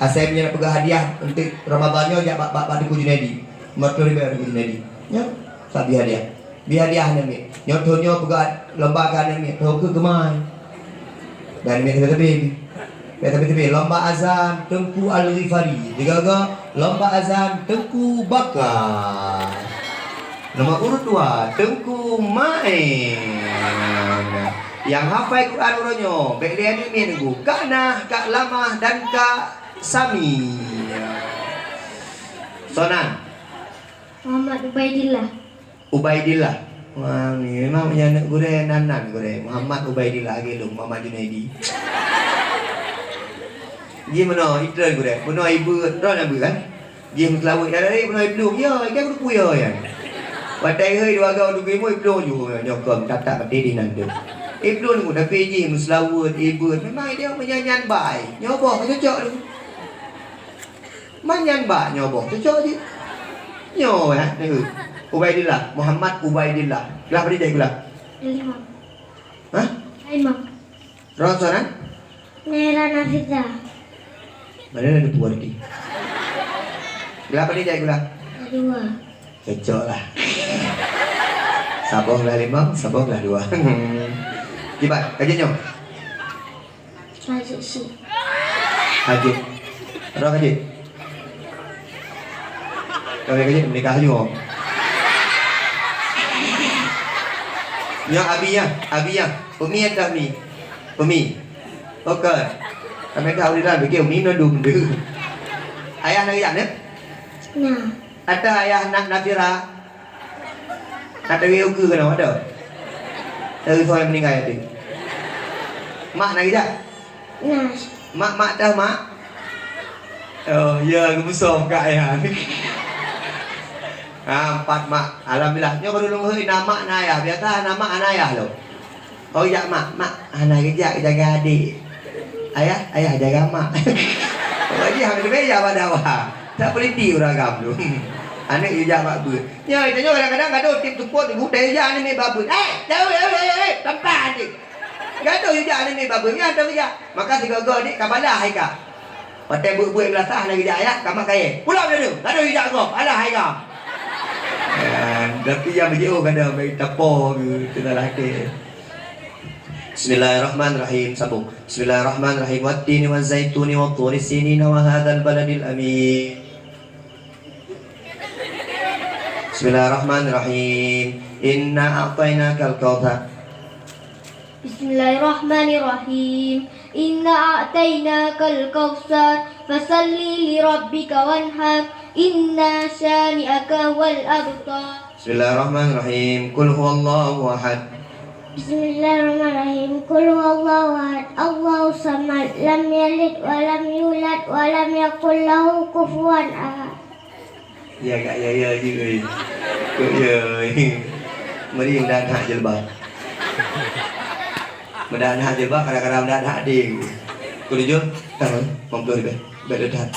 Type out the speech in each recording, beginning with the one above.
Saya punya nak pegang hadiah untuk Ramadannya jak bak di Junedi. Mertua dia di Junedi. Ya, sabi hadiah. Bi hadiah ni. Nyotonyo pegang lomba kan ni. Tahu ke kemai. Dan ni kata tapi lomba azan Tengku Al-Ghifari. Digaga lomba azan Tengku Bakar. Nomor urut 2 Tengku Main. Yang hafal Quran uronyo baik dia ni minggu Kak Nah, Kak Lamah dan Kak Sami. Sonan Muhammad Ubaidillah. Ubaidillah. Wah, ni memang punya anak gure nanan gure. Muhammad Ubaidillah gelung Muhammad Junaidi. Dia mana itra gure. Puno ibu ron apa kan? Dia melawat dari puno ibu. Ya, kan aku ya ya. Watai hơi dua gau du gimo ibu ju nyokong tak di nanti. Ibu ni dah pergi muslawat ibu. Memang dia menyanyian baik. Nyoboh cocok tu. Manyan baik nyoboh cocok je. Nyo ya, ni. Ubaidillah, Muhammad Ubaidillah. Kelas berapa dia kelas? 5. Hah? 5. Rosanan? Nera Nafiza. Mana ada puan lagi? Kelas berapa dia kelas? 2. Cocok lah. Sabong lah 5, sabong lah 2. Kibat, kajiannya? Haji Si. Haji. Orang haji? Kau haji menikah juga. Yang Abiyah. Pemi dah ni. Pemi. Okey. Kami tahu dia dah bagi umi nodum dia. Ayah nak ya? Nah. Ada ayah nak Nafira. Kata dia uga kan ada. Dari soal meninggal itu. Mak nak ya? Nah. Mak dah mak. Oh, ya, kemusong kat ayah ni. 4 mak. Alhamdulillah. Nyo baru lunghui nama na ayah. Biasa nama anak ayah lo. Oh ya mak anak kerja jaga adik. Ayah jaga mak. Lagi hamil beja pada awak. Tak peliti orang kamu. Anak kerja mak ber. Nya itu kadang-kadang gaduh tip support ibu deja ni babu. Jauh tempat ni. Gaduh kerja ni babu. Nya ada kerja. Maka tiga dik kabalah hai ka. Patai buat belasah nak kerja ayah kamak kaya. Pulang dia tu. Gaduh kerja kau. Alah hai ka. Tapi yang berjauh kadang baik tapo gitu dah laki. Bismillahirrahmanirrahim. Sambung. Bismillahirrahmanirrahim. Wat-tini waz-zaituni wat-turi sinin wa hadzal baladil amin. Bismillahirrahmanirrahim. Inna a'tainakal kautsar. Bismillahirrahmanirrahim. Inna a'tainakal kautsar fasalli li rabbika wanhar. Inna syani'aka wal abtar. Bismillahirrahmanirrahim. Qul huwallahu ahad. Bismillahirrahmanirrahim. Qul huwallahu ahad. Allahu samad. Lam yalid wa lam yulad wa lam yakul lahu kufuwan ahad. Ya kak ya je. Kok ya. Mari yang dah hak jelbab. Mendan hak jelbab kadang-kadang mendan hak ding. Kau jujur? Tahu, mampu dia. Baik dah.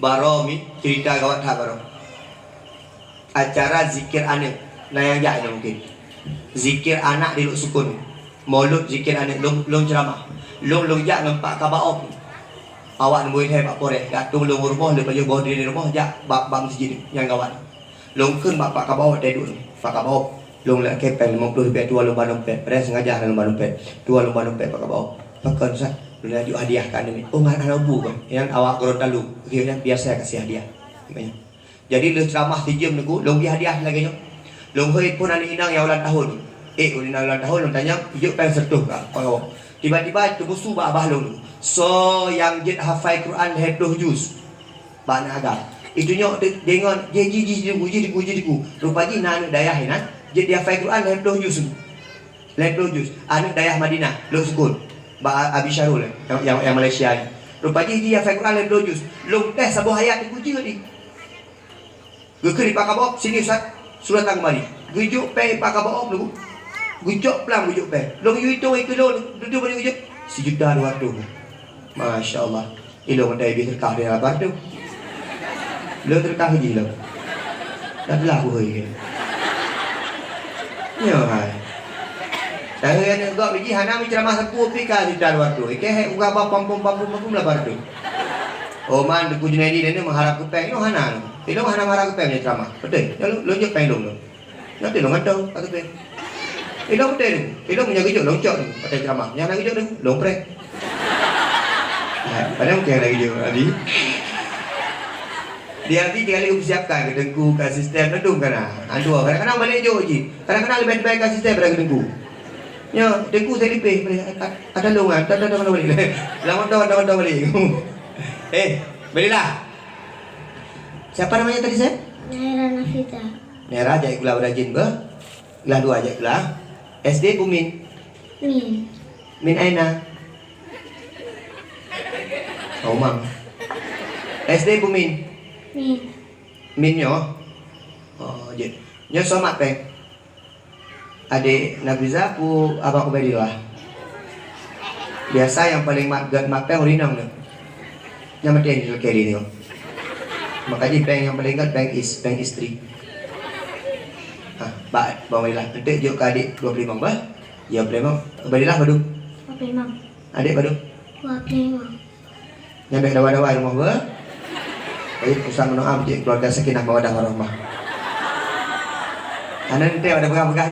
Baro mi cerita kawat tak baro. Acara zikir anak nah yang jahil mungkin. Zikir anak di Luk Sukun. Maulud zikir anak long ceramah. Long jak nampak kabaop. Awak nembui hai pak pore. Gatung long rumah le baju bawah di rumah jak bab masjid yang kawan. Long kun bapak kabaop dari dulu. Pak kabaop long lek kepel 50 rupiah 2 lomba dompet. Pada sengaja lomba dompet. 2 lomba dompet pak kabaop. Pakai Ustaz. Bila ajuk hadiah kan ni. Oh mana abu kan. Yang awak Gorontalo. Akhirnya biar saya kasih hadiah. Jadi le ceramah tijam niku long gi hadiah lagi nyo. Long hoi pun ani inang yang ulang tahun. Ulang tahun long tanya, "Juk pen sertuh ka?" Oh. Tiba-tiba tu musuh abah long. So yang jet hafal Quran 20 juz. Bana agak. Itu nyo dengan ji diku. Rupanya nan dayah ni nan. Jet dia hafal Quran 20 juz. 20 juz. Anak dayah Madinah, lo sukun. Abi Syarul yang Malaysia ni. Rupanya dia hafal Quran 20 juz. Long teh sabuh ayat dipuji ni. Gekeri pak kabop sini Ustaz. Surat kembali. Gujuk pe pak kabop lu. Gujuk pelang gujuk pe. Long yu itu ikelo duduk balik gujuk 1.200.000. Masya-Allah. Ilo mandai bi terkah dia apa tu. Lo terkah je lo. Dah belah hoi ke. Ya hai. Dah yang gak biji hana mi ceramah sapu pika di luar tu. Ke hek uga pam lah bar tu. Oh man ku Junaidi dia mengharap ke peng no hana. Tilo hana marah ke peng ni ceramah. Betul. Lo je peng dong lo. Nanti lo ngantau kat peng. Tilo betul. Tilo punya gejok longcok tu pakai ceramah. Yang nak gejok tu lomprek. Padahal mungkin lagi je tadi. Dia nanti kali siapkan ke dengku ke sistem nedung kan. Dua kadang-kadang balik je je. Kadang-kadang lebih baik ke sistem daripada dengku. Ya, dengku saya lipih balik. Ada longan, tak ada balik. Lama dah balik. Belilah. Siapa namanya tadi saya? Naira Nafita. Naira ajak gula berajin ber. Gula 2 ajak gula. SD Bumin. Min. Min aina. Oh mang. SD Bumin. Min. Min nyo. Oh je. Nyo somat peng. Adik Nabiza pu abang Ubaidillah. Biasa yang paling matgat peng urinang tu. Yang mati yang kiri ni. Makanya peng yang paling ingat peng istri. Bak Ubaidillah. Nanti juk ke adik 25 bah. Ya 25. Ubaidillah badu. Apa imam? Adik badu. Apa imam? Nyampe dawa-dawa rumah bah. Baik usah menoam keluarga sakinah mawaddah warahmah. Anak nanti ada pegang-pegang